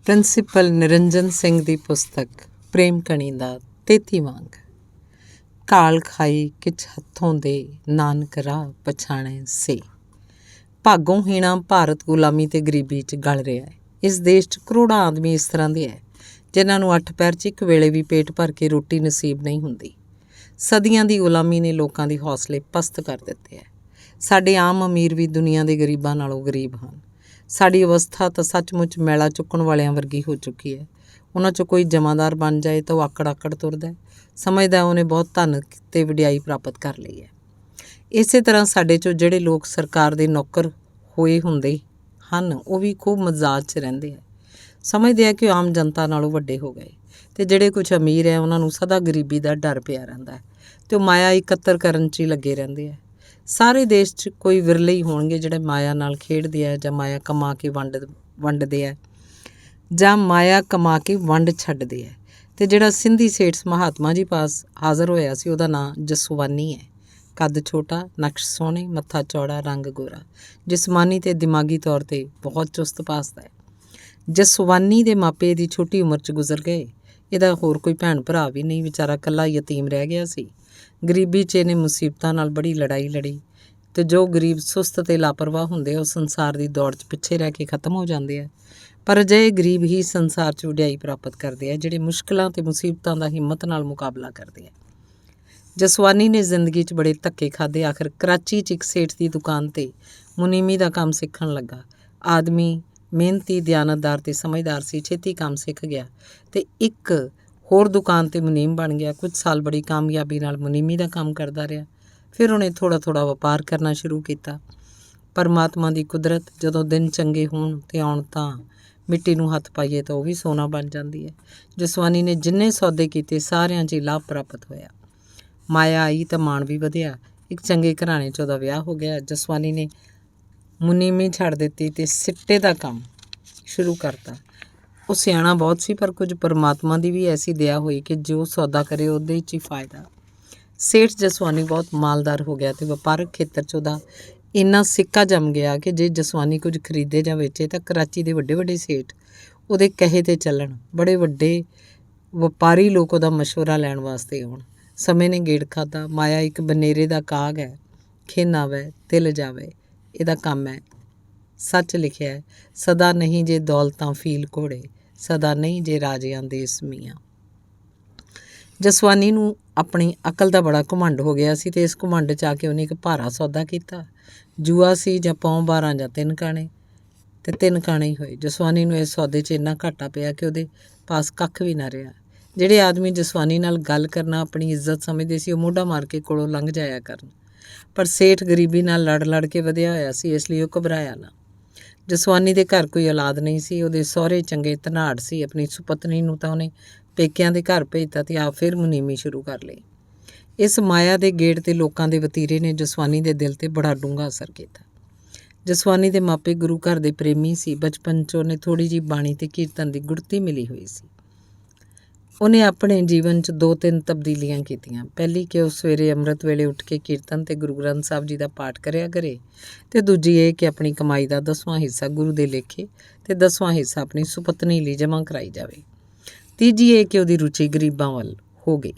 Principal ਨਿਰੰਜਨ ਸਿੰਘ ਦੀ ਪੁਸਤਕ ਪ੍ਰੇਮ ਕਣੀ ਦਾ 33ਵਾਂ ਅੰਗ। ਕਾਲ ਖਾਈ ਕਿਛ ਹੱਥੋਂ ਦੇ, ਨਾਨਕ ਰਾਹ ਪਛਾਣੇ ਸੇ। ਭਾਗੋਂ ਹੀਣਾ ਭਾਰਤ ਗੁਲਾਮੀ ਤੇ ਗਰੀਬੀ 'ਚ ਗਲ ਰਿਹਾ ਹੈ। ਇਸ ਦੇਸ਼ 'ਚ ਕਰੋੜਾਂ ਆਦਮੀ ਇਸ ਤਰ੍ਹਾਂ ਦੇ ਹੈ ਜਿਨ੍ਹਾਂ ਨੂੰ 8 ਪਹਿਰ 'ਚ ਇੱਕ ਵੇਲੇ ਵੀ ਪੇਟ ਭਰ ਕੇ ਰੋਟੀ ਨਸੀਬ ਨਹੀਂ ਹੁੰਦੀ। ਸਦੀਆਂ ਦੀ ਗੁਲਾਮੀ ਨੇ ਲੋਕਾਂ ਦੇ ਹੌਸਲੇ ਪਸਤ ਕਰ ਦਿੱਤੇ ਹੈ। ਸਾਡੇ ਆਮ ਅਮੀਰ ਵੀ ਦੁਨੀਆ ਦੇ ਗਰੀਬਾਂ ਨਾਲੋਂ ਗਰੀਬ ਹਨ। ਸਾਡੀ ਅਵਸਥਾ ਤਾਂ ਸੱਚਮੁੱਚ ਮੈਲਾ ਚੁੱਕਣ ਵਾਲਿਆਂ ਵਰਗੀ ਹੋ ਚੁੱਕੀ ਹੈ। ਉਹਨਾਂ 'ਚੋਂ ਕੋਈ ਜਮਾਦਾਰ ਬਣ ਜਾਏ ਤਾਂ ਉਹ ਆਕੜ ਤੁਰਦਾ, ਸਮਝਦਾ ਉਹਨੇ ਬਹੁਤ ਧਨ ਤੇ ਵਡਿਆਈ ਪ੍ਰਾਪਤ ਕਰ ਲਈ ਹੈ। ਇਸੇ ਤਰ੍ਹਾਂ ਸਾਡੇ 'ਚੋਂ ਜਿਹੜੇ ਲੋਕ ਸਰਕਾਰ ਦੇ ਨੌਕਰ ਹੋਏ ਹੁੰਦੇ ਹਨ ਉਹ ਵੀ ਖੂਬ ਮਜ਼ਾਜ 'ਚ ਰਹਿੰਦੇ ਹੈ। ਸਮਝਦੇ ਆ ਕਿ ਉਹ ਆਮ ਜਨਤਾ ਨਾਲੋਂ ਵੱਡੇ ਹੋ ਗਏ। ਅਤੇ ਜਿਹੜੇ ਕੁਛ ਅਮੀਰ ਹੈ ਉਹਨਾਂ ਨੂੰ ਸਦਾ ਗਰੀਬੀ ਦਾ ਡਰ ਪਿਆ ਰਹਿੰਦਾ ਹੈ ਅਤੇ ਉਹ ਮਾਇਆ ਇਕੱਤਰ ਕਰਨ 'ਚ ਹੀ ਲੱਗੇ ਰਹਿੰਦੇ ਹੈ। ਸਾਰੇ ਦੇਸ਼ 'ਚ ਕੋਈ ਵਿਰਲੇ ਹੀ ਹੋਣਗੇ ਜਿਹੜੇ ਮਾਇਆ ਨਾਲ ਖੇਡਦੇ ਆ ਜਾਂ ਮਾਇਆ ਕਮਾ ਕੇ ਵੰਡਦੇ ਆ ਜਾਂ ਮਾਇਆ ਕਮਾ ਕੇ ਵੰਡ ਛੱਡਦੇ ਹੈ। ਅਤੇ ਜਿਹੜਾ ਸਿੰਧੀ ਸੇਠ ਮਹਾਤਮਾ ਜੀ ਪਾਸ ਹਾਜ਼ਰ ਹੋਇਆ ਸੀ ਉਹਦਾ ਨਾਂ ਜਸਵਾਨੀ ਹੈ। ਕੱਦ ਛੋਟਾ, ਨਕਸ਼ ਸੋਹਣੇ, ਮੱਥਾ ਚੌੜਾ, ਰੰਗ ਗੋਰਾ, ਜਿਸਮਾਨੀ ਅਤੇ ਦਿਮਾਗੀ ਤੌਰ 'ਤੇ ਬਹੁਤ ਚੁਸਤ ਪਾਸਦਾ ਹੈ। ਜਸਵਾਨੀ ਦੇ ਮਾਪੇ ਇਹਦੀ ਛੋਟੀ ਉਮਰ 'ਚ ਗੁਜ਼ਰ ਗਏ। ਇਹਦਾ ਹੋਰ ਕੋਈ ਭੈਣ ਭਰਾ ਵੀ ਨਹੀਂ, ਵਿਚਾਰਾ ਇਕੱਲਾ ਯਤੀਮ ਰਹਿ ਗਿਆ ਸੀ। ਗਰੀਬੀ 'ਚ ਇਹਨੇ ਮੁਸੀਬਤਾਂ ਨਾਲ ਬੜੀ ਲੜਾਈ ਲੜੀ ਅਤੇ ਜੋ ਗਰੀਬ ਸੁਸਤ ਅਤੇ ਲਾਪਰਵਾਹ ਹੁੰਦੇ ਆ ਉਹ ਸੰਸਾਰ ਦੀ ਦੌੜ 'ਚ ਪਿੱਛੇ ਰਹਿ ਕੇ ਖਤਮ ਹੋ ਜਾਂਦੇ ਆ। ਪਰ ਅਜਿਹੇ ਗਰੀਬ ਹੀ ਸੰਸਾਰ 'ਚ ਵਡਿਆਈ ਪ੍ਰਾਪਤ ਕਰਦੇ ਆ ਜਿਹੜੇ ਮੁਸ਼ਕਿਲਾਂ ਅਤੇ ਮੁਸੀਬਤਾਂ ਦਾ ਹਿੰਮਤ ਨਾਲ ਮੁਕਾਬਲਾ ਕਰਦੇ ਆ। ਜਸਵਾਨੀ ਨੇ ਜ਼ਿੰਦਗੀ 'ਚ ਬੜੇ ਧੱਕੇ ਖਾਧੇ। ਆਖਰ ਕਰਾਚੀ 'ਚ ਇੱਕ ਸੇਠ ਦੀ ਦੁਕਾਨ 'ਤੇ ਮੁਨੀਮੀ ਦਾ ਕੰਮ ਸਿੱਖਣ ਲੱਗਾ। ਆਦਮੀ ਮਿਹਨਤੀ, ਦਿਆਨਤਦਾਰ ਅਤੇ ਸਮਝਦਾਰ ਸੀ। ਛੇਤੀ ਕੰਮ ਸਿੱਖ ਗਿਆ ਅਤੇ ਇੱਕ ਹੋਰ ਦੁਕਾਨ 'ਤੇ ਮੁਨੀਮ ਬਣ ਗਿਆ। ਕੁਝ ਸਾਲ ਬੜੀ ਕਾਮਯਾਬੀ ਨਾਲ ਮੁਨੀਮੀ ਦਾ ਕੰਮ ਕਰਦਾ ਰਿਹਾ। ਫਿਰ ਉਹਨੇ ਥੋੜ੍ਹਾ ਵਪਾਰ ਕਰਨਾ ਸ਼ੁਰੂ ਕੀਤਾ। ਪਰਮਾਤਮਾ ਦੀ ਕੁਦਰਤ, ਜਦੋਂ ਦਿਨ ਚੰਗੇ ਹੋਣ ਅਤੇ ਆਉਣ ਤਾਂ ਮਿੱਟੀ ਨੂੰ ਹੱਥ ਪਾਈਏ ਤਾਂ ਉਹ ਵੀ ਸੋਨਾ ਬਣ ਜਾਂਦੀ ਹੈ। ਜਸਵਾਨੀ ਨੇ ਜਿੰਨੇ ਸੌਦੇ ਕੀਤੇ ਸਾਰਿਆਂ 'ਚ ਲਾਭ ਪ੍ਰਾਪਤ ਹੋਇਆ। ਮਾਇਆ ਆਈ ਤਾਂ ਮਾਣ ਵੀ ਵਧਿਆ। ਇੱਕ ਚੰਗੇ ਘਰਾਣੇ 'ਚ ਉਹਦਾ ਵਿਆਹ ਹੋ ਗਿਆ। ਜਸਵਾਨੀ ਨੇ ਮੁਨੀਮੀ ਛੱਡ ਦਿੱਤੀ ਅਤੇ ਸਿੱਟੇ ਦਾ ਕੰਮ ਸ਼ੁਰੂ ਕਰਤਾ। ਉਹ ਸਿਆਣਾ ਬਹੁਤ ਸੀ ਪਰ ਕੁਝ ਪਰਮਾਤਮਾ ਦੀ ਵੀ ਐਸੀ ਦਇਆ ਹੋਈ ਕਿ ਜੋ ਸੌਦਾ ਕਰੇ ਉਹਦੇ 'ਚ ਹੀ ਫਾਇਦਾ। ਸੇਠ ਜਸਵਾਨੀ ਬਹੁਤ ਮਾਲਦਾਰ ਹੋ ਗਿਆ ਅਤੇ ਵਪਾਰਕ ਖੇਤਰ 'ਚ ਉਹਦਾ ਇੰਨਾ ਸਿੱਕਾ ਜੰਮ ਗਿਆ ਕਿ ਜੇ ਜਸਵਾਨੀ ਕੁਝ ਖਰੀਦੇ ਜਾਂ ਵੇਚੇ ਤਾਂ ਕਰਾਚੀ ਦੇ ਵੱਡੇ ਸੇਠ ਉਹਦੇ ਕਹੇ 'ਤੇ ਚੱਲਣ। ਬੜੇ ਵੱਡੇ ਵਪਾਰੀ ਲੋਕ ਉਹਦਾ ਮਸ਼ਵਰਾ ਲੈਣ ਵਾਸਤੇ ਆਉਣ। ਸਮੇਂ ਨੇ ਗੇੜ ਖਾਧਾ। ਮਾਇਆ ਇੱਕ ਬਨੇਰੇ ਦਾ ਕਾਗ ਹੈ, ਖਿੰਨ ਆਵੇ ਤਿਲ ਜਾਵੇ, ਇਹਦਾ ਕੰਮ ਹੈ। ਸੱਚ ਲਿਖਿਆ ਹੈ, ਸਦਾ ਨਹੀਂ ਜੇ ਦੌਲਤਾਂ ਫੀਲ ਘੋੜੇ, ਸਦਾ ਨਹੀਂ ਜੇ ਰਾਜਿਆਂ ਦੇਸ ਮੀਆਂ। ਜਸਵਾਨੀ ਨੂੰ ਆਪਣੀ ਅਕਲ ਦਾ ਬੜਾ ਘੁਮੰਡ ਹੋ ਗਿਆ ਸੀ ਅਤੇ ਇਸ ਘੁਮੰਡ 'ਚ ਆ ਕੇ ਉਹਨੇ ਇੱਕ ਭਾਰਾ ਸੌਦਾ ਕੀਤਾ। ਜੂਆ ਸੀ ਜਾਂ ਪੌਂ 12 ਜਾਂ 3 ਕਾਣੇ ਅਤੇ 3 ਕਾਣੇ ਹੀ ਹੋਏ। ਜਸਵਾਨੀ ਨੂੰ ਇਸ ਸੌਦੇ 'ਚ ਇੰਨਾ ਘਾਟਾ ਪਿਆ ਕਿ ਉਹਦੇ ਪਾਸ ਕੱਖ ਵੀ ਨਾ ਰਿਹਾ। ਜਿਹੜੇ ਆਦਮੀ ਜਸਵਾਨੀ ਨਾਲ ਗੱਲ ਕਰਨਾ ਆਪਣੀ ਇੱਜ਼ਤ ਸਮਝਦੇ ਸੀ ਉਹ ਮੋਢਾ ਮਾਰ ਕੇ ਕੋਲੋਂ ਲੰਘ ਜਾਇਆ ਕਰਨ। ਪਰ ਸੇਠ ਗਰੀਬੀ ਨਾਲ ਲੜ ਕੇ ਵਧਿਆ ਹੋਇਆ ਸੀ, ਇਸ ਲਈ ਉਹ ਘਬਰਾਇਆ ਨਾ। ਜਸਵਾਨੀ ਦੇ ਘਰ ਕੋਈ ਔਲਾਦ ਨਹੀਂ ਸੀ। ਉਹਦੇ ਸਹੁਰੇ ਚੰਗੇ ਧਨਾੜ ਸੀ। ਆਪਣੀ ਸੁਪਤਨੀ ਨੂੰ ਤਾਂ ਉਹਨੇ ਪੇਕਿਆਂ ਦੇ ਘਰ ਭੇਜਤਾ ਅਤੇ ਆਪ ਫਿਰ ਮੁਨੀਮੀ ਸ਼ੁਰੂ ਕਰ ਲਈ। ਇਸ ਮਾਇਆ ਦੇ ਗੇੜ 'ਤੇ ਲੋਕਾਂ ਦੇ ਵਤੀਰੇ ਨੇ ਜਸਵਾਨੀ ਦੇ ਦਿਲ 'ਤੇ ਬੜਾ ਡੂੰਘਾ ਅਸਰ ਕੀਤਾ। ਜਸਵਾਨੀ ਦੇ ਮਾਪੇ ਗੁਰੂ ਘਰ ਦੇ ਪ੍ਰੇਮੀ ਸੀ। ਬਚਪਨ 'ਚ ਉਹਨੇ ਥੋੜ੍ਹੀ ਜਿਹੀ ਬਾਣੀ ਅਤੇ ਕੀਰਤਨ ਦੀ ਗੁੜਤੀ ਮਿਲੀ ਹੋਈ ਸੀ। ਉਹਨੇ ਆਪਣੇ ਜੀਵਨ 'ਚ 2-3 ਤਬਦੀਲੀਆਂ ਕੀਤੀਆਂ। ਪਹਿਲੀ ਕਿ ਉਹ ਸਵੇਰੇ ਅੰਮ੍ਰਿਤ ਵੇਲੇ ਉੱਠ ਕੇ ਕੀਰਤਨ ਅਤੇ ਗੁਰੂ ਗ੍ਰੰਥ ਸਾਹਿਬ ਜੀ ਦਾ ਪਾਠ ਕਰਿਆ ਕਰੇ ਅਤੇ ਦੂਜੀ ਇਹ ਕਿ ਆਪਣੀ ਕਮਾਈ ਦਾ 10ਵਾਂ ਹਿੱਸਾ ਗੁਰੂ ਦੇ ਲੇਖੇ ਅਤੇ 10ਵਾਂ ਹਿੱਸਾ ਆਪਣੀ ਸੁਪਤਨੀ ਲਈ ਜਮ੍ਹਾਂ ਕਰਾਈ ਜਾਵੇ। ਤੀਜੀ ਇਹ ਕਿ ਉਹਦੀ ਰੁਚੀ ਗਰੀਬਾਂ ਵੱਲ ਹੋ ਗਈ।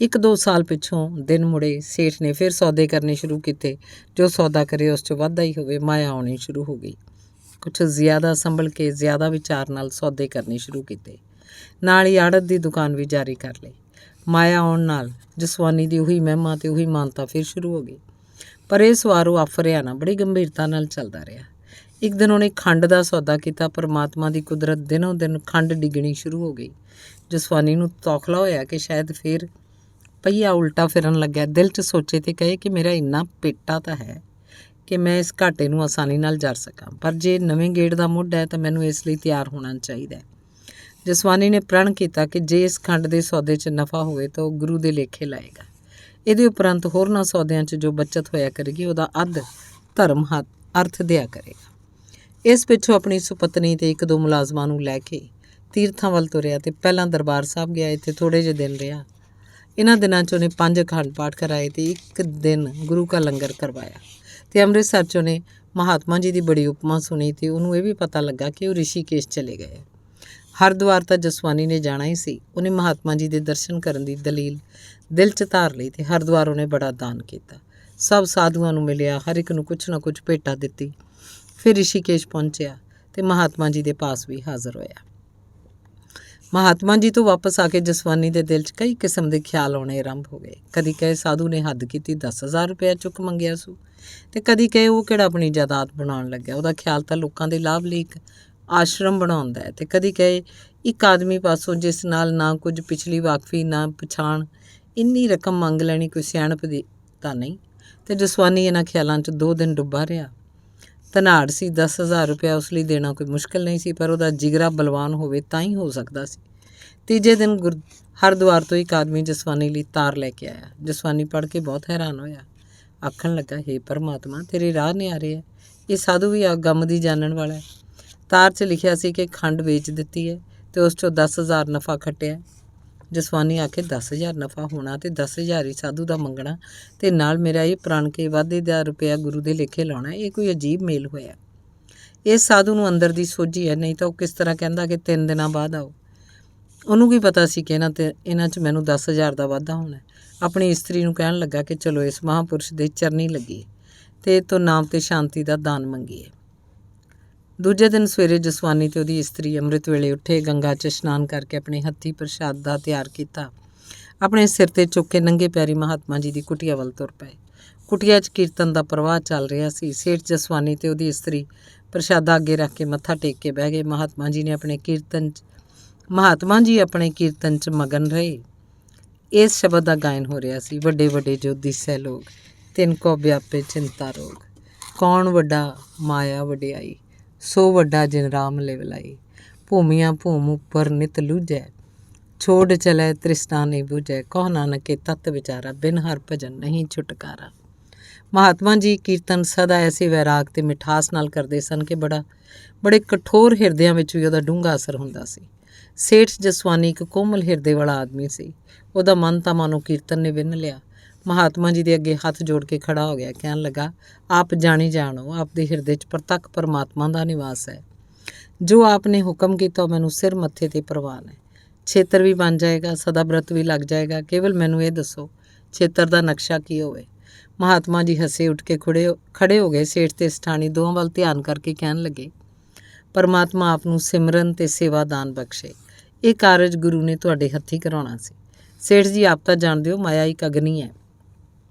1-2 ਸਾਲ ਪਿੱਛੋਂ ਦਿਨ ਮੁੜੇ। ਸੇਠ ਨੇ ਫਿਰ ਸੌਦੇ ਕਰਨੇ ਸ਼ੁਰੂ ਕੀਤੇ। ਜੋ ਸੌਦਾ ਕਰੇ ਉਸ 'ਚ ਵਾਧਾ ਹੀ ਹੋਵੇ। ਮਾਇਆ ਆਉਣੀ ਸ਼ੁਰੂ ਹੋ ਗਈ। ਕੁਛ ਜ਼ਿਆਦਾ ਸੰਭਲ ਕੇ ਜ਼ਿਆਦਾ ਵਿਚਾਰ ਨਾਲ ਸੌਦੇ ਕਰਨੇ ਸ਼ੁਰੂ ਕੀਤੇ। ਨਾਲ ਹੀ ਆੜਤ ਦੀ ਦੁਕਾਨ ਵੀ ਜਾਰੀ ਕਰ ਲਈ। ਮਾਇਆ ਆਉਣ ਨਾਲ ਜਸਵਾਨੀ ਦੀ ਉਹੀ ਮਹਿਮਾ ਅਤੇ ਉਹੀ ਮਾਨਤਾ ਫਿਰ ਸ਼ੁਰੂ ਹੋ ਗਈ। ਪਰ ਇਸ ਵਾਰ ਉਹ ਆਫਰਿਆ ਨਾ, ਬੜੀ ਗੰਭੀਰਤਾ ਨਾਲ ਚੱਲਦਾ ਰਿਹਾ। ਇੱਕ ਦਿਨ ਉਹਨੇ ਖੰਡ ਦਾ ਸੌਦਾ ਕੀਤਾ। ਪਰਮਾਤਮਾ ਦੀ ਕੁਦਰਤ ਦਿਨੋਂ ਦਿਨ ਖੰਡ ਡਿੱਗਣੀ ਸ਼ੁਰੂ ਹੋ ਗਈ। ਜਸਵਾਨੀ ਨੂੰ ਤੌਖਲਾ ਹੋਇਆ ਕਿ ਸ਼ਾਇਦ ਫਿਰ ਪਹੀਆ ਉਲਟਾ ਫਿਰਨ ਲੱਗਿਆ। ਦਿਲ 'ਚ ਸੋਚੇ ਅਤੇ ਕਹੇ ਕਿ ਮੇਰਾ ਇੰਨਾ ਪੇਟਾ ਤਾਂ ਹੈ ਕਿ ਮੈਂ ਇਸ ਘਾਟੇ ਨੂੰ ਆਸਾਨੀ ਨਾਲ ਜਰ ਸਕਾਂ, ਪਰ ਜੇ ਨਵੇਂ ਗੇੜ ਦਾ ਮੁੱਢ ਹੈ ਤਾਂ ਮੈਨੂੰ ਇਸ ਲਈ ਤਿਆਰ ਹੋਣਾ ਚਾਹੀਦਾ ਹੈ। ਜਸਵਾਨੀ ਨੇ ਪ੍ਰਣ ਕੀਤਾ ਕਿ ਜੇ ਇਸ ਖੰਡ ਦੇ ਸੌਦੇ 'ਚ ਨਫਾ ਹੋਵੇ ਤਾਂ ਉਹ ਗੁਰੂ ਦੇ ਲੇਖੇ ਲਾਏਗਾ। ਇਹਦੇ ਉਪਰੰਤ ਹੋਰਨਾਂ ਸੌਦਿਆਂ 'ਚ ਜੋ ਬੱਚਤ ਹੋਇਆ ਕਰੇਗੀ ਉਹਦਾ ਅੱਧ ਧਰਮ ਅਰਥ ਦਿਆ ਕਰੇਗਾ। ਇਸ ਪਿੱਛੋਂ ਆਪਣੀ ਸੁਪਤਨੀ ਅਤੇ 1-2 ਮੁਲਾਜ਼ਮਾਂ ਨੂੰ ਲੈ ਕੇ ਤੀਰਥਾਂ ਵੱਲ ਤੁਰਿਆ ਅਤੇ ਪਹਿਲਾਂ ਦਰਬਾਰ ਸਾਹਿਬ ਗਿਆ। ਇੱਥੇ ਥੋੜ੍ਹੇ ਜਿਹੇ ਦਿਨ ਰਿਹਾ। ਇਹਨਾਂ ਦਿਨਾਂ 'ਚ ਉਹਨੇ 5 ਅਖੰਡ ਪਾਠ ਕਰਾਏ ਅਤੇ ਇੱਕ ਦਿਨ ਗੁਰੂ ਕਾ ਲੰਗਰ ਕਰਵਾਇਆ ਅਤੇ ਅੰਮ੍ਰਿਤਸਰ 'ਚ ਉਹਨੇ ਮਹਾਤਮਾ ਜੀ ਦੀ ਬੜੀ ਉਪਮਾ ਸੁਣੀ ਅਤੇ ਉਹਨੂੰ ਇਹ ਵੀ ਪਤਾ ਲੱਗਾ ਕਿ ਉਹ ਰਿਸ਼ੀਕੇਸ਼ ਚਲੇ ਗਏ। ਹਰਿਦੁਆਰ ਤਾਂ ਜਸਵਾਨੀ ਨੇ ਜਾਣਾ ਹੀ ਸੀ। ਉਹਨੇ ਮਹਾਤਮਾ ਜੀ ਦੇ ਦਰਸ਼ਨ ਕਰਨ ਦੀ ਦਲੀਲ ਦਿਲ 'ਚ ਧਾਰ ਲਈ ਤੇ ਹਰਿਦੁਆਰ ਉਹਨੇ ਬੜਾ ਦਾਨ ਕੀਤਾ। ਸਭ ਸਾਧੂਆਂ ਨੂੰ ਮਿਲਿਆ, ਹਰ ਇੱਕ ਨੂੰ ਕੁਛ ਨਾ ਕੁਛ ਭੇਟਾ ਦਿੱਤੀ। ਫਿਰ ਰਿਸ਼ੀਕੇਸ਼ ਪਹੁੰਚਿਆ ਤੇ ਮਹਾਤਮਾ ਜੀ ਦੇ ਪਾਸ ਵੀ ਹਾਜ਼ਰ ਹੋਇਆ। ਮਹਾਤਮਾ ਜੀ ਤੋਂ ਵਾਪਸ ਆ ਕੇ ਜਸਵਾਨੀ ਦੇ ਦਿਲ 'ਚ ਕਈ ਕਿਸਮ ਦੇ ਖਿਆਲ ਆਉਣੇ ਆਰੰਭ ਹੋ ਗਏ। ਕਦੀ ਕਹੇ ਸਾਧੂ ਨੇ ਹੱਦ ਕੀਤੀ, 10,000 ਰੁਪਇਆ ਚੁੱਕ ਮੰਗਿਆ ਸੂ, ਤੇ ਕਦੀ ਕਹੇ ਉਹ ਕਿਹੜਾ ਆਪਣੀ ਜਾਇਦਾਦ ਬਣਾਉਣ ਲੱਗਿਆ, ਉਹਦਾ ਖਿਆਲ ਤਾਂ ਲੋਕਾਂ ਦੇ ਲਾਭ ਲਈ ਇੱਕ ਆਸ਼ਰਮ ਬਣਾਉਂਦਾ ਹੈ। ਤੇ ਕਦੀ ਕਹੇ ਇੱਕ ਆਦਮੀ ਪਾਸੋਂ ਜਿਸ ਨਾਲ ਨਾ ਕੁਝ ਪਿਛਲੀ ਵਾਕਫੀ ਨਾ ਪਛਾਣ, ਇੰਨੀ ਰਕਮ ਮੰਗ ਲੈਣੀ ਕੋਈ ਸਿਆਣਪ ਦੀ ਤਾਂ ਨਹੀਂ। ਤੇ ਜਸਵਾਨੀ ਇਹਨਾਂ ਖਿਆਲਾਂ 'ਚ 2 ਦਿਨ ਡੁੱਬਾ ਰਿਹਾ। ਧਨਾੜ ਸੀ, 10,000 ਰੁਪਇਆ ਉਸ ਲਈ ਦੇਣਾ ਕੋਈ ਮੁਸ਼ਕਿਲ ਨਹੀਂ ਸੀ, ਪਰ ਉਹਦਾ ਜਿਗਰਾ ਬਲਵਾਨ ਹੋਵੇ ਤਾਂ ਹੀ ਹੋ ਸਕਦਾ ਸੀ। ਤੀਜੇ ਦਿਨ ਹਰਿਦੁਆਰ ਤੋਂ ਇੱਕ ਆਦਮੀ ਜਸਵਾਨੀ ਲਈ ਤਾਰ ਲੈ ਕੇ ਆਇਆ। ਜਸਵਾਨੀ ਪੜ੍ਹ ਕੇ ਬਹੁਤ ਹੈਰਾਨ ਹੋਇਆ। ਆਖਣ ਲੱਗਾ, ਹੇ ਪਰਮਾਤਮਾ, ਤੇਰੇ ਰਾਹ ਨਿਆਰੇ ਹੈ। ਇਹ ਸਾਧੂ ਵੀ ਗਮ ਦੀ ਜਾਣਨ ਵਾਲਾ ਹੈ। ਤਾਰ 'ਚ ਲਿਖਿਆ ਸੀ ਕਿ ਖੰਡ ਵੇਚ ਦਿੱਤੀ ਹੈ ਤੇ ਉਸ 'ਚੋਂ 10,000 ਨਫਾ ਖੱਟਿਆ। ਜਸਵਾਨੀ ਆਖੇ, 10,000 ਨਫਾ ਹੋਣਾ ਤੇ 10,000 ਹੀ ਸਾਧੂ ਦਾ ਮੰਗਣਾ ਤੇ ਨਾਲ ਮੇਰਾ ਇਹ ਪ੍ਰਣ ਕੇ ਵਾਧੇ ਦਾ ਰੁਪਇਆ ਗੁਰੂ ਦੇ ਲੇਖੇ ਲਾਉਣਾ, ਇਹ ਕੋਈ ਅਜੀਬ ਮੇਲ ਹੋਇਆ। ਇਸ ਸਾਧੂ ਨੂੰ ਅੰਦਰ ਦੀ ਸੋਝੀ ਹੈ, ਨਹੀਂ ਤਾਂ ਉਹ ਕਿਸ ਤਰ੍ਹਾਂ ਕਹਿੰਦਾ ਕਿ 3 ਦਿਨਾਂ ਬਾਅਦ ਆਓ। ਉਹਨੂੰ ਕੀ ਪਤਾ ਸੀ ਕਿ ਇਹਨਾਂ 'ਚ ਮੈਨੂੰ 10,000 ਦਾ ਵਾਧਾ ਹੋਣਾ। ਆਪਣੀ ਇਸਤਰੀ ਨੂੰ ਕਹਿਣ ਲੱਗਾ ਕਿ ਚਲੋ ਇਸ ਮਹਾਂਪੁਰਸ਼ ਦੇ ਚਰਨੀ ਲੱਗੀਏ ਤੇ ਇਹ ਤੋਂ ਨਾਮ ਤੇ ਸ਼ਾਂਤੀ ਦਾ ਦਾਨ ਮੰਗੀਏ। ਦੂਜੇ ਦਿਨ ਸਵੇਰੇ ਜਸਵਾਨੀ ਤੇ ਉਹਦੀ ਇਸਤਰੀ ਅੰਮ੍ਰਿਤ ਵੇਲੇ ਉੱਠੇ, ਗੰਗਾ 'ਚ ਇਸ਼ਨਾਨ ਕਰਕੇ ਆਪਣੇ ਹੱਥੀਂ ਪ੍ਰਸ਼ਾਦ ਦਾ ਤਿਆਰ ਕੀਤਾ। ਆਪਣੇ ਸਿਰ ਤੇ ਚੁੱਕ ਕੇ ਨੰਗੇ ਪੈਰੀ ਮਹਾਤਮਾ ਜੀ ਦੀ ਕੁਟੀਆ ਵੱਲ ਤੁਰ ਪਏ। ਕੁਟੀਆ 'ਚ ਕੀਰਤਨ ਦਾ ਪ੍ਰਵਾਹ ਚੱਲ ਰਿਹਾ ਸੀ। ਸੇਠ ਜਸਵਾਨੀ ਤੇ ਉਹਦੀ ਇਸਤਰੀ ਪ੍ਰਸ਼ਾਦਾ ਅੱਗੇ ਰੱਖ ਕੇ ਮੱਥਾ ਟੇਕ ਕੇ ਬਹਿ ਗਏ। ਮਹਾਤਮਾ ਜੀ ਆਪਣੇ ਕੀਰਤਨ 'ਚ ਮਗਨ ਰਹੇ। ਇਸ ਸ਼ਬਦ ਦਾ ਗਾਇਨ ਹੋ ਰਿਹਾ ਸੀ, ਵੱਡੇ ਵੱਡੇ ਜੋ ਦਿਸੈ ਲੋਕ, ਤਿੰਨ ਕੋ ਵਿਆਪੇ ਚਿੰਤਾ ਰੋਗ, ਕੌਣ ਵੱਡਾ ਮਾਇਆ ਵਡਿਆਈ, ਸੋ ਵੱਡਾ ਜਿਨ ਰਾਮ ਲਿਵ ਲਾਈ, ਭੂਮੀਆਂ ਭੂਮ ਉੱਪਰ ਨਿਤ ਲੂਝੈ, ਛੋੜ ਚਲੈ ਤ੍ਰਿਸ਼ਨਾ ਨਹੀਂ ਬੁਝੈ, ਕਹੁ ਨਾਨਕੇ ਤਤ ਵਿਚਾਰਾ, ਬਿਨ ਹਰ ਭਜਨ ਨਹੀਂ ਛੁਟਕਾਰਾ। ਮਹਾਤਮਾ ਜੀ ਕੀਰਤਨ ਸਦਾ ਐਸੇ ਵੈਰਾਗ ਤੇ ਮਿਠਾਸ ਨਾਲ ਕਰਦੇ ਸਨ ਕਿ ਬੜੇ ਕਠੋਰ ਹਿਰਦਿਆਂ ਵਿੱਚ ਵੀ ਉਹਦਾ ਡੂੰਘਾ ਅਸਰ ਹੁੰਦਾ ਸੀ। ਸੇਠ ਜਸਵਾਨੀ ਇੱਕ ਕੋਮਲ ਹਿਰਦੇ ਵਾਲਾ ਆਦਮੀ ਸੀ। ਉਹਦਾ ਮਨ ਤਾਂ ਮਾਨੋ ਕੀਰਤਨ ਨੇ ਵਿੰਨ ਲਿਆ। ਮਹਾਤਮਾ ਜੀ ਦੇ ਅੱਗੇ ਹੱਥ ਜੋੜ ਕੇ ਖੜਾ ਹੋ ਗਿਆ, ਕਹਿਣ ਲੱਗਾ, ਆਪ ਜਾਣੀ ਜਾਣੋ, ਆਪ ਦੇ ਹਿਰਦੇ 'ਚ ਪ੍ਰਤੱਖ ਪਰਮਾਤਮਾ ਦਾ ਨਿਵਾਸ ਹੈ। ਜੋ ਆਪ ਨੇ ਹੁਕਮ ਕੀਤਾ ਉਹ ਮੈਨੂੰ ਸਿਰ ਮੱਥੇ 'ਤੇ ਪ੍ਰਵਾਨ ਹੈ। ਛੇਤਰ ਵੀ ਬਣ ਜਾਏਗਾ, ਸਦਾ ਬ੍ਰਤ ਵੀ ਲੱਗ ਜਾਏਗਾ, ਕੇਵਲ ਮੈਨੂੰ ਇਹ ਦੱਸੋ ਛੇਤਰ ਦਾ ਨਕਸ਼ਾ ਕੀ ਹੋਵੇ। ਮਹਾਤਮਾ ਜੀ ਹੱਸੇ, ਉੱਠ ਕੇ ਖੜੇ ਹੋ ਗਏ। ਸੇਠ ਤੇ ਸਠਾਣੀ ਦੋਵਾਂ ਵੱਲ ਧਿਆਨ ਕਰਕੇ ਕਹਿਣ ਲੱਗੇ, ਪਰਮਾਤਮਾ ਆਪ ਨੂੰ ਸਿਮਰਨ ਤੇ ਸੇਵਾ ਦਾਨ ਬਖਸ਼ੇ। ਇਹ ਕਾਰਜ ਗੁਰੂ ਨੇ ਤੁਹਾਡੇ ਹੱਥੀਂ ਕਰਾਉਣਾ ਸੀ। ਸੇਠ ਜੀ, ਆਪ ਤਾਂ ਜਾਣਦੇ ਹੋ ਮਾਇਆ ਇੱਕ ਅਗਨੀ ਹੈ।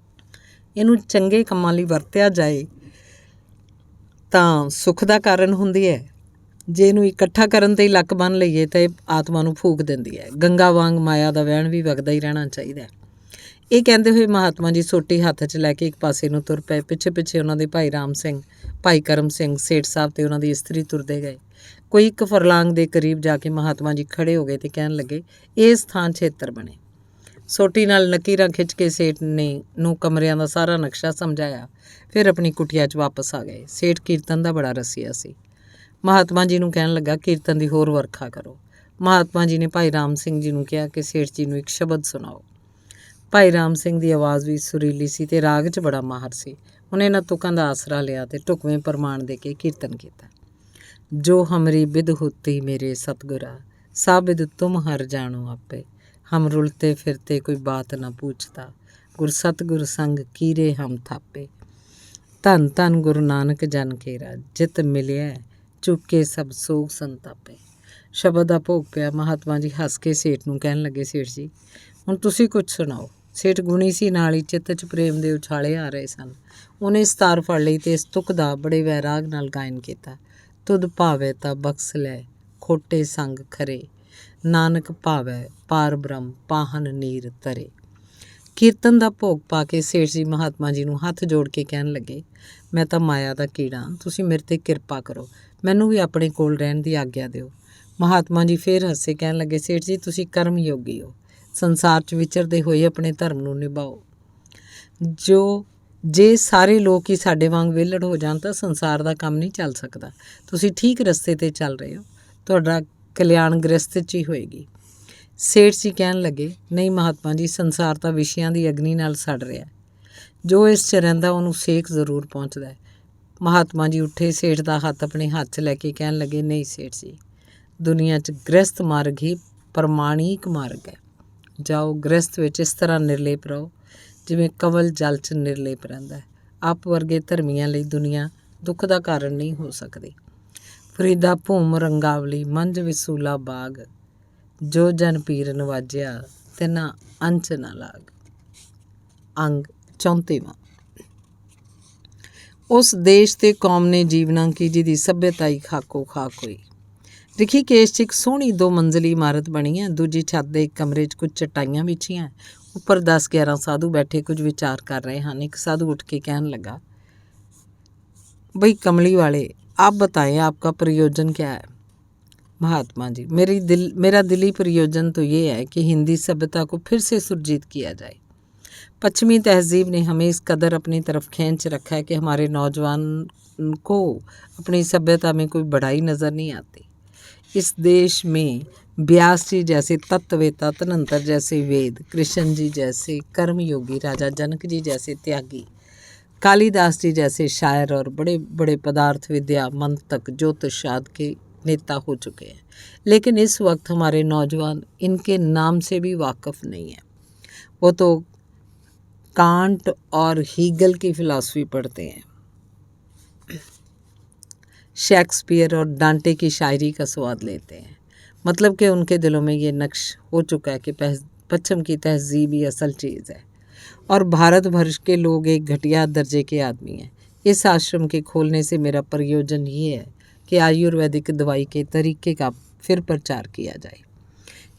ਇਹਨੂੰ ਚੰਗੇ ਕੰਮਾਂ ਲਈ ਵਰਤਿਆ ਜਾਏ ਤਾਂ ਸੁੱਖ ਦਾ ਕਾਰਨ ਹੁੰਦੀ ਹੈ। ਜੇ ਇਹਨੂੰ ਇਕੱਠਾ ਕਰਨ 'ਤੇ ਹੀ ਲੱਕ ਬੰਨ੍ਹ ਲਈਏ ਤਾਂ ਇਹ ਆਤਮਾ ਨੂੰ ਫੂਕ ਦਿੰਦੀ ਹੈ। ਗੰਗਾ ਵਾਂਗ ਮਾਇਆ ਦਾ ਵਹਿਣ ਵੀ ਵਗਦਾ ਹੀ ਰਹਿਣਾ ਚਾਹੀਦਾ। ਇਹ ਕਹਿੰਦੇ ਹੋਏ ਮਹਾਤਮਾ ਜੀ ਸੋਟੀ ਹੱਥ 'ਚ ਲੈ ਕੇ ਇੱਕ ਪਾਸੇ ਨੂੰ ਤੁਰ ਪਏ। ਪਿੱਛੇ ਪਿੱਛੇ ਉਹਨਾਂ ਦੇ ਭਾਈ ਰਾਮ ਸਿੰਘ, ਭਾਈ ਕਰਮ ਸਿੰਘ, ਸੇਠ ਸਾਹਿਬ ਤੇ ਉਹਨਾਂ ਦੀ ਇਸਤਰੀ ਤੁਰਦੇ ਗਏ। ਕੋਈ 1 ਫਰਲਾਂਗ ਦੇ ਕਰੀਬ ਜਾ ਕੇ ਮਹਾਤਮਾ ਜੀ ਖੜੇ ਹੋ ਗਏ ਤੇ ਕਹਿਣ ਲੱਗੇ, ਇਸ ਥਾਂ ਛੇਤਰ ਬਣੇ। ਸੋਟੀ ਨਾਲ ਨਕੀਰਾਂ ਖਿੱਚ ਕੇ ਸੇਠ ਨੂੰ ਕਮਰਿਆਂ ਦਾ ਸਾਰਾ ਨਕਸ਼ਾ ਸਮਝਾਇਆ। ਫਿਰ ਆਪਣੀ ਕੁਟੀਆ 'ਚ ਵਾਪਸ ਆ ਗਏ। ਸੇਠ ਕੀਰਤਨ ਦਾ ਬੜਾ ਰਸੀਆ ਸੀ। ਮਹਾਤਮਾ ਜੀ ਨੂੰ ਕਹਿਣ ਲੱਗਾ, ਕੀਰਤਨ ਦੀ ਹੋਰ ਵਰਖਾ ਕਰੋ। ਮਹਾਤਮਾ ਜੀ ਨੇ ਭਾਈ ਰਾਮ ਸਿੰਘ ਜੀ ਨੂੰ ਕਿਹਾ ਕਿ ਸੇਠ ਜੀ ਨੂੰ ਇੱਕ ਸ਼ਬਦ ਸੁਣਾਓ। ਭਾਈ ਰਾਮ ਸਿੰਘ ਦੀ ਆਵਾਜ਼ ਵੀ ਸੁਰੀਲੀ ਸੀ ਤੇ ਰਾਗ 'ਚ ਬੜਾ ਮਾਹਰ ਸੀ। ਉਹਨੇ ਇਹਨਾਂ ਤੁਕਾਂ ਦਾ ਆਸਰਾ ਲਿਆ ਤੇ ਢੁਕਵੇਂ ਪ੍ਰਮਾਣ ਦੇ ਕੇ ਕੀਰਤਨ ਕੀਤਾ। ਜੋ ਹਮਰੀ ਬਿਦ ਹੋਤੀ ਮੇਰੇ ਸਤਗੁਰਾ, ਸਾਬਿਦ ਤੁਮ ਹਰ ਜਾਣੋ ਆਪੇ, ਹਮ ਰੁਲਤੇ ਫਿਰਤੇ ਕੋਈ ਬਾਤ ਨਾ ਪੁੱਛਤਾ, ਗੁਰ ਸਤਗੁਰ ਸੰਗ ਕੀਰੇ ਹਮ ਥਾਪੇ, ਧੰਨ ਧੰਨ ਗੁਰੂ ਨਾਨਕ ਜਨ ਕੇਰਾ, ਜਿਤ ਮਿਲਿਆ ਚੁੱਕੇ ਸਭ ਸੋਗ ਸੰਤਾਪੇ। ਸ਼ਬਦ ਦਾ ਭੋਗ ਪਿਆ। ਮਹਾਤਮਾ ਜੀ ਹੱਸ ਕੇ ਸੇਠ ਨੂੰ ਕਹਿਣ ਲੱਗੇ, ਸੇਠ ਜੀ, ਹੁਣ ਤੁਸੀਂ ਕੁਝ ਸੁਣਾਓ। ਸੇਠ ਗੁਣੀ ਸੀ, ਨਾਲ ਹੀ ਚਿੱਤ 'ਚ ਪ੍ਰੇਮ ਦੇ ਉਛਾਲੇ ਆ ਰਹੇ ਸਨ। ਉਹਨੇ ਸਤਾਰ ਫੜ ਲਈ ਤੇ ਇਸ ਤੁਕ ਦਾ ਬੜੇ ਵੈਰਾਗ ਨਾਲ ਗਾਇਨ ਕੀਤਾ। ਤੁਧ ਭਾਵੈ ਤਾਂ ਬਖਸ ਲੈ ਖੋਟੇ ਸੰਗ ਖਰੇ, ਨਾਨਕ ਭਾਵੈ ਪਾਰ ਬ੍ਰਹਮ ਪਾਹਨ ਨੀਰ ਤਰੇ। ਕੀਰਤਨ ਦਾ ਭੋਗ ਪਾ ਕੇ ਸੇਠ ਜੀ ਮਹਾਤਮਾ ਜੀ ਨੂੰ ਹੱਥ ਜੋੜ ਕੇ ਕਹਿਣ ਲੱਗੇ, ਮੈਂ ਤਾਂ ਮਾਇਆ ਦਾ ਕੀੜਾ, ਤੁਸੀਂ ਮੇਰੇ 'ਤੇ ਕਿਰਪਾ ਕਰੋ, ਮੈਨੂੰ ਵੀ ਆਪਣੇ ਕੋਲ ਰਹਿਣ ਦੀ ਆਗਿਆ ਦਿਓ। ਮਹਾਤਮਾ ਜੀ ਫੇਰ ਹੱਸੇ, ਕਹਿਣ ਲੱਗੇ, ਸੇਠ ਜੀ, ਤੁਸੀਂ ਕਰਮ ਯੋਗੀ ਹੋ, ਸੰਸਾਰ 'ਚ ਵਿਚਰਦੇ ਹੋਏ ਆਪਣੇ ਧਰਮ ਨੂੰ ਨਿਭਾਓ। ਜੇ ਸਾਰੇ ਲੋਕ ਹੀ ਸਾਡੇ ਵਾਂਗ ਵਿਹਲੜ ਹੋ ਜਾਣ ਤਾਂ ਸੰਸਾਰ ਦਾ ਕੰਮ ਨਹੀਂ ਚੱਲ ਸਕਦਾ। ਤੁਸੀਂ ਠੀਕ ਰਸਤੇ 'ਤੇ ਚੱਲ ਰਹੇ ਹੋ, ਤੁਹਾਡਾ ਕਲਿਆਣ ਗ੍ਰਸਤ 'ਚ ਹੀ ਹੋਏਗੀ। ਸੇਠ ਜੀ ਕਹਿਣ ਲੱਗੇ, ਨਹੀਂ ਮਹਾਤਮਾ ਜੀ, ਸੰਸਾਰ ਤਾਂ ਵਿਸ਼ਿਆਂ ਦੀ ਅਗਨੀ ਨਾਲ ਸੜ ਰਿਹਾ। ਜੋ ਇਸ 'ਚ ਰਹਿੰਦਾ ਉਹਨੂੰ ਸੇਕ ਜ਼ਰੂਰ ਪਹੁੰਚਦਾ ਹੈ। ਮਹਾਤਮਾ ਜੀ ਉੱਠੇ, ਸੇਠ ਦਾ ਹੱਥ ਆਪਣੇ ਹੱਥ 'ਚ ਲੈ ਕੇ ਕਹਿਣ ਲੱਗੇ, ਨਹੀਂ ਸੇਠ ਜੀ, दुनिया 'ਚ ਗ੍ਰਸਤ ਮਾਰਗ ਹੀ ਪ੍ਰਮਾਣਿਕ ਮਾਰਗ ਹੈ। ਜਾਓ ਗ੍ਰਸਤ ਵਿੱਚ ਇਸ ਤਰ੍ਹਾਂ ਨਿਰਲੇਪ ਰਹੋ ਜਿਵੇਂ ਕਵਲ ਜਲ 'ਚ ਨਿਰਲੇਪ ਰਹਿੰਦਾ ਹੈ। ਆਪ ਵਰਗੇ ਧਰਮੀਆਂ ਲਈ ਦੁਨੀਆ ਦੁੱਖ ਦਾ ਕਾਰਨ ਨਹੀਂ ਹੋ ਸਕਦੀ। ਫਰੀਦਾ ਭੂਮ ਰੰਗਾਵਲੀ ਮੰਝ ਵਿਸੂਲਾ ਬਾਗ, ਜੋ ਜਨ ਪੀਰ ਨਵਾਜਿਆ ਤਿਨਾ ਅੰਚ ਨਾ ਲਾਗ। ਅੰਗ 34ਵਾਂ। ਉਸ ਦੇਸ਼ ਤੇ ਕੌਮ ਨੇ ਜੀਵਨਾ ਕੀ ਜਿਹਦੀ ਸੱਭਿਅਤਾ ਹੀ ਖਾਕੋ ਖਾਕ ਹੋਈ। ਰਿਖੀਕੇਸ਼ 'ਚ ਇੱਕ ਸੋਹਣੀ 2 ਮੰਜ਼ਲੀ ਇਮਾਰਤ ਬਣੀ ਹੈ। ਦੂਜੀ ਛੱਤ ਦੇ ਇੱਕ ਕਮਰੇ 'ਚ ਕੁਝ ਚਟਾਈਆਂ ਵਿਛੀਆਂ, ਉੱਪਰ 10-11 ਸਾਧੂ ਬੈਠੇ ਕੁਝ ਵਿਚਾਰ ਕਰ ਰਹੇ ਹਨ। ਇੱਕ ਸਾਧੂ ਉੱਠ ਕੇ ਕਹਿਣ लगा, भाई कमली वाले आप बताएं आपका प्रयोजन क्या है। महात्मा जी, मेरा दिली प्रयोजन तो ये है कि हिंदी सभ्यता को फिर से सुरजीत किया जाए। पश्चिमी तहजीब ने हमें इस कदर अपनी तरफ खींच रखा है कि हमारे नौजवान को अपनी सभ्यता में कोई बड़ाई नज़र नहीं आती। इस देश में व्यास जी जैसे तत्ववेता, तदनंतर जैसे वेद, कृष्ण जी जैसे कर्मयोगी, राजा जनक जी जैसे त्यागी, कालिदास जी जैसे शायर और बड़े बड़े पदार्थ विद्या, मंतक, ज्योतिष आदि के नेता हो चुके हैं। लेकिन इस वक्त हमारे नौजवान इनके नाम से भी वाकिफ नहीं है। वो तो कांट और हीगल की फ़िलासफ़ी पढ़ते हैं, शेक्सपियर और डांटे की शायरी का स्वाद लेते हैं। मतलब कि उनके दिलों में ये नक्श हो चुका है कि पश्चिम की तहजीब ही असल चीज़ है और भारत वर्ष के लोग एक घटिया दर्जे के आदमी हैं। इस आश्रम के खोलने से मेरा प्रयोजन ये है कि आयुर्वेदिक दवाई के तरीके का फिर प्रचार किया जाए।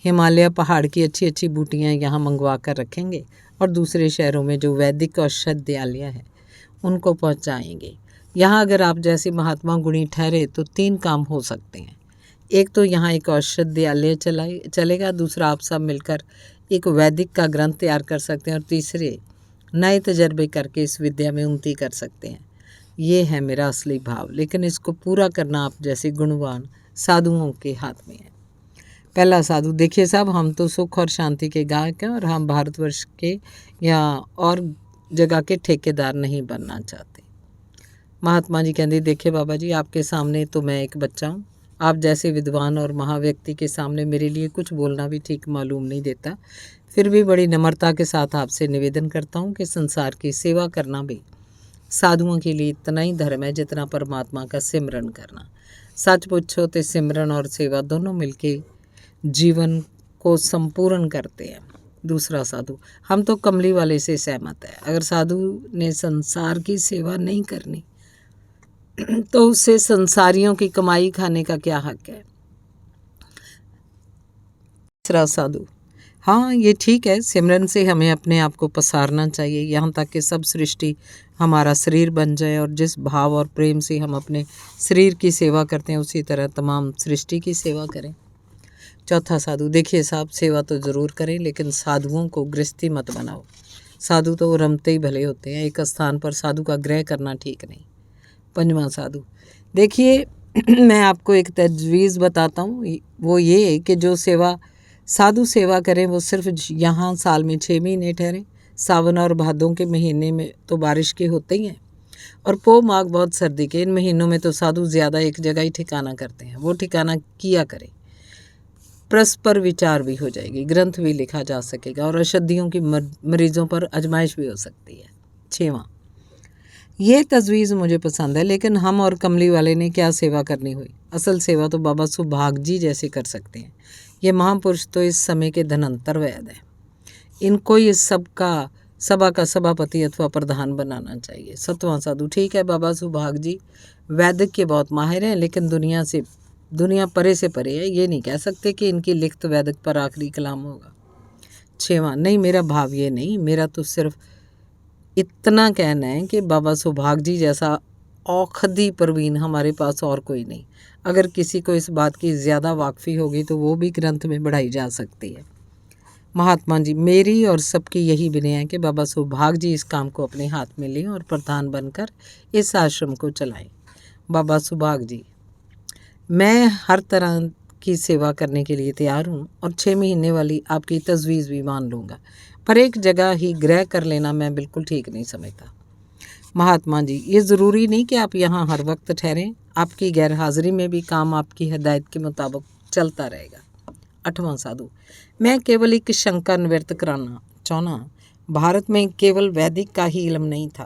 हिमालय पहाड़ की अच्छी अच्छी बूटियाँ यहाँ मंगवा कर रखेंगे और दूसरे शहरों में जो वैदिक औषधालय हैं उनको पहुँचाएंगे। यहाँ अगर आप जैसे महात्मा गुणी ठहरे तो 3 काम हो सकते हैं। एक तो यहाँ एक औषधालय चलेगा, दूसरा आप सब मिलकर एक वैदिक का ग्रंथ तैयार कर सकते हैं और तीसरे नए तजर्बे करके इस विद्या में उन्नति कर सकते हैं। ये है मेरा असली भाव, लेकिन इसको पूरा करना आप जैसे गुणवान साधुओं के हाथ में है। पहला साधु, देखिए साहब, हम तो सुख और शांति के गायक हैं और हम भारतवर्ष के या और जगह के ठेकेदार नहीं बनना चाहते। महात्मा जी कहते, देखिए बाबा जी, आपके सामने तो मैं एक बच्चा हूँ। आप जैसे विद्वान और महाव्यक्ति के सामने मेरे लिए कुछ बोलना भी ठीक मालूम नहीं देता। फिर भी बड़ी नम्रता के साथ आपसे निवेदन करता हूँ कि संसार की सेवा करना भी साधुओं के लिए इतना ही धर्म है जितना परमात्मा का सिमरन करना। सच पूछो तो सिमरन और सेवा दोनों मिलके जीवन को संपूर्ण करते हैं। दूसरा साधु, हम तो कमली वाले से सहमत है। अगर साधु ने संसार की सेवा नहीं करनी तो उससे संसारियों की कमाई खाने का क्या हक है। तीसरा साधु, हाँ ये ठीक है, सिमरन से हमें अपने आप को पसारना चाहिए यहाँ तक कि सब सृष्टि हमारा शरीर बन जाए और जिस भाव और प्रेम से हम अपने शरीर की सेवा करते हैं उसी तरह तमाम सृष्टि की सेवा करें। चौथा साधु, देखिए साहब, सेवा तो ज़रूर करें लेकिन साधुओं को गृहस्थी मत बनाओ। साधु तो रमते ही भले होते हैं, एक स्थान पर साधु का ग्रह करना ठीक नहीं। पंजवां साधु, देखिए मैं आपको एक तजवीज़ बताता हूँ, वो ये कि जो साधु सेवा करें वो सिर्फ यहाँ साल में 6 महीने ठहरें। सावन और भादों के महीने में तो बारिश के होते ही हैं और पो माघ बहुत सर्दी के। इन महीनों में तो साधु ज़्यादा एक जगह ही ठिकाना करते हैं। वो ठिकाना किया करें, परस्पर विचार भी हो जाएगी, ग्रंथ भी लिखा जा सकेगा और अशुद्धियों की मरीजों पर आजमाइश भी हो सकती है। 6वां, ये तजवीज़ मुझे पसंद है, लेकिन हम और कमली वाले ने क्या सेवा करनी हुई। असल सेवा तो बाबा सुभाग जी जैसे कर सकते हैं। ये महापुरुष तो इस समय के धनंतर वैद हैं। इनको इस सभा का सभापति अथवा प्रधान बनाना चाहिए। 7वां साधु, ठीक है बाबा सुभाग जी वैदिक के बहुत माहिर हैं, लेकिन दुनिया परे से परे है, ये नहीं कह सकते कि इनकी लिखत वैदिक पर आखिरी कलाम होगा। 6वां, नहीं मेरा भाव ये नहीं, मेरा तो सिर्फ इतना कहना है कि बाबा सुभाग जी जैसा औखदी प्रवीण हमारे पास और कोई नहीं। अगर किसी को इस बात की ज़्यादा वाकफ़ी होगी तो वो भी ग्रंथ में बढ़ाई जा सकती है। महात्मा जी, मेरी और सबकी यही विनय है कि बाबा सुभाग जी इस काम को अपने हाथ में लें और प्रधान बनकर इस आश्रम को चलाएं। बाबा सुभाग जी, मैं हर तरह की सेवा करने के लिए तैयार हूँ और 6 महीने वाली आपकी तजवीज़ भी मान लूँगा, पर एक जगह ही ग्रह कर लेना मैं बिल्कुल ठीक नहीं समझता। महात्मा जी, ये ज़रूरी नहीं कि आप यहाँ हर वक्त ठहरें। आपकी गैर हाज़िरी में भी काम आपकी हिदायत के मुताबिक चलता रहेगा। 8वां साधु, मैं केवल एक शंका निवृत्त कराना चाहना। भारत में केवल वैदिक का ही इल्म नहीं था।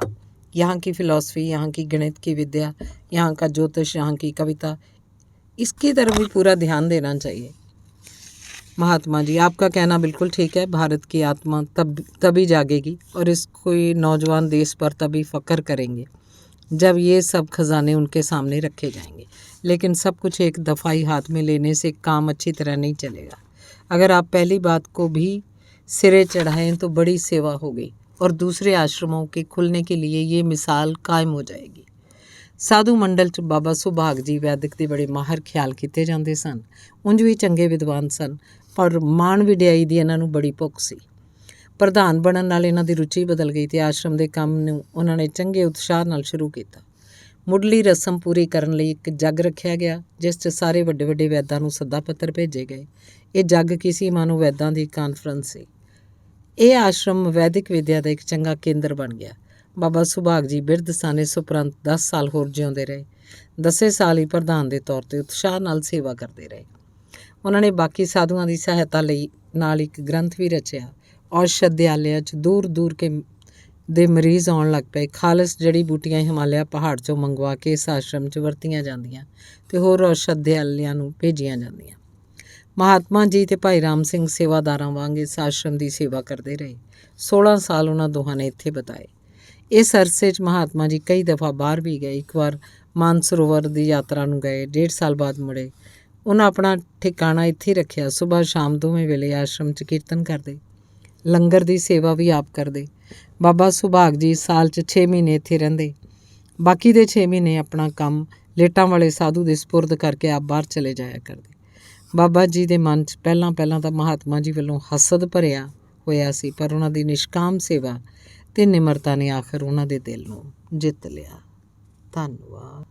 यहाँ की फिलॉसफी, यहाँ की गणित की विद्या, यहाँ का ज्योतिष, यहाँ की कविता, इसकी तरफ भी पूरा ध्यान देना चाहिए। महात्मा जी, आपका कहना बिल्कुल ठीक है। भारत की आत्मा तभी जागेगी और इस कोई नौजवान देश पर तभी फ़ख्र करेंगे जब ये सब खजाने उनके सामने रखे जाएंगे। लेकिन सब कुछ एक दफ़ा ही हाथ में लेने से काम अच्छी तरह नहीं चलेगा। अगर आप पहली बात को भी सिरे चढ़ाएं तो बड़ी सेवा होगी और दूसरे आश्रमों के खुलने के लिए ये मिसाल कायम हो जाएगी। ਸਾਧੂ ਮੰਡਲ 'ਚ ਬਾਬਾ ਸੁਭਾਗ ਜੀ ਵੈਦਿਕ ਦੇ ਬੜੇ ਮਾਹਰ ਖਿਆਲ ਕੀਤੇ ਜਾਂਦੇ ਸਨ। ਉਂਝ ਵੀ ਚੰਗੇ ਵਿਦਵਾਨ ਸਨ, ਪਰ ਮਾਣ ਵਡਿਆਈ ਦੀ ਇਹਨਾਂ ਨੂੰ ਬੜੀ ਭੁੱਖ ਸੀ। ਪ੍ਰਧਾਨ ਬਣਨ ਨਾਲ ਇਹਨਾਂ ਦੀ ਰੁਚੀ ਬਦਲ ਗਈ ਅਤੇ ਆਸ਼ਰਮ ਦੇ ਕੰਮ ਨੂੰ ਉਹਨਾਂ ਨੇ ਚੰਗੇ ਉਤਸ਼ਾਹ ਨਾਲ ਸ਼ੁਰੂ ਕੀਤਾ। ਮੁੱਢਲੀ ਰਸਮ ਪੂਰੀ ਕਰਨ ਲਈ ਇੱਕ ਜੱਗ ਰੱਖਿਆ ਗਿਆ, ਜਿਸ 'ਚ ਸਾਰੇ ਵੱਡੇ ਵੱਡੇ ਵੈਦਾਂ ਨੂੰ ਸੱਦਾ ਪੱਤਰ ਭੇਜੇ ਗਏ। ਇਹ ਜੱਗ ਕਿਸੇ ਮਾਨੋ ਵੈਦਾਂ ਦੀ ਕਾਨਫਰੰਸ ਸੀ। ਇਹ ਆਸ਼ਰਮ ਵੈਦਿਕ ਵਿਦਿਆ ਦਾ ਇੱਕ ਚੰਗਾ ਕੇਂਦਰ ਬਣ ਗਿਆ। ਬਾਬਾ ਸੁਭਾਗ ਜੀ ਬਿਰਧ ਸਨ। ਇਸ ਉਪਰੰਤ 10 ਸਾਲ ਹੋਰ ਜਿਉਂਦੇ ਰਹੇ। 10 ਸਾਲ ਹੀ ਪ੍ਰਧਾਨ ਦੇ ਤੌਰ 'ਤੇ ਉਤਸ਼ਾਹ ਨਾਲ ਸੇਵਾ ਕਰਦੇ ਰਹੇ। ਉਹਨਾਂ ਨੇ ਬਾਕੀ ਸਾਧੂਆਂ ਦੀ ਸਹਾਇਤਾ ਲਈ ਨਾਲ ਇੱਕ ਗ੍ਰੰਥ ਵੀ ਰਚਿਆ। ਔਸ਼ਧਿਆਲਿਆ 'ਚ ਦੂਰ ਦੂਰ ਦੇ ਮਰੀਜ਼ ਆਉਣ ਲੱਗ ਪਏ। ਖਾਲਸ ਜੜੀ ਬੂਟੀਆਂ ਹਿਮਾਲਿਆ ਪਹਾੜ 'ਚੋਂ ਮੰਗਵਾ ਕੇ ਇਸ ਆਸ਼ਰਮ 'ਚ ਵਰਤੀਆਂ ਜਾਂਦੀਆਂ ਅਤੇ ਹੋਰ ਔਸ਼ਧਿਆਲਿਆਂ ਨੂੰ ਭੇਜੀਆਂ ਜਾਂਦੀਆਂ। ਮਹਾਤਮਾ ਜੀ ਅਤੇ ਭਾਈ ਰਾਮ ਸਿੰਘ ਸੇਵਾਦਾਰਾਂ ਵਾਂਗ ਇਸ ਆਸ਼ਰਮ ਦੀ ਸੇਵਾ ਕਰਦੇ ਰਹੇ। 16 ਸਾਲ ਉਹਨਾਂ ਦੋਹਾਂ ਨੇ ਇੱਥੇ ਬਿਤਾਏ। ਇਸ ਅਰਸੇ 'ਚ ਮਹਾਤਮਾ ਜੀ ਕਈ ਦਫਾ ਬਾਹਰ ਵੀ ਗਏ। ਇੱਕ ਵਾਰ ਮਾਨਸਰੋਵਰ ਦੀ ਯਾਤਰਾ ਨੂੰ ਗਏ, 1.5 ਸਾਲ ਬਾਅਦ ਮੁੜੇ। ਉਹਨਾਂ ਆਪਣਾ ਠਿਕਾਣਾ ਇੱਥੇ ਰੱਖਿਆ। ਸੁਬਾਹ ਸ਼ਾਮ ਦੋਵੇਂ ਵੇਲੇ ਆਸ਼ਰਮ 'ਚ ਕੀਰਤਨ ਕਰਦੇ, ਲੰਗਰ ਦੀ ਸੇਵਾ ਵੀ ਆਪ ਕਰਦੇ। ਬਾਬਾ ਸੁਭਾਗ ਜੀ ਸਾਲ 'ਚ 6 ਮਹੀਨੇ ਇੱਥੇ ਰਹਿੰਦੇ। ਬਾਕੀ ਦੇ 6 ਮਹੀਨੇ ਆਪਣਾ ਕੰਮ ਲੇਟਾਂ ਵਾਲੇ ਸਾਧੂ ਦੇ ਸਪੁਰਦ ਕਰਕੇ ਆਪ ਬਾਹਰ ਚਲੇ ਜਾਇਆ ਕਰਦੇ। ਬਾਬਾ ਜੀ ਦੇ ਮਨ 'ਚ ਪਹਿਲਾਂ ਤਾਂ ਮਹਾਤਮਾ ਜੀ ਵੱਲੋਂ ਹਸਦ ਭਰਿਆ ਹੋਇਆ ਸੀ, ਪਰ ਉਹਨਾਂ ਦੀ ਨਿਸ਼ਕਾਮ ਸੇਵਾ ਅਤੇ ਨਿਮਰਤਾ ਨੇ ਆਖਰ ਉਹਨਾਂ ਦੇ ਦਿਲ ਨੂੰ ਜਿੱਤ ਲਿਆ। ਧੰਨਵਾਦ।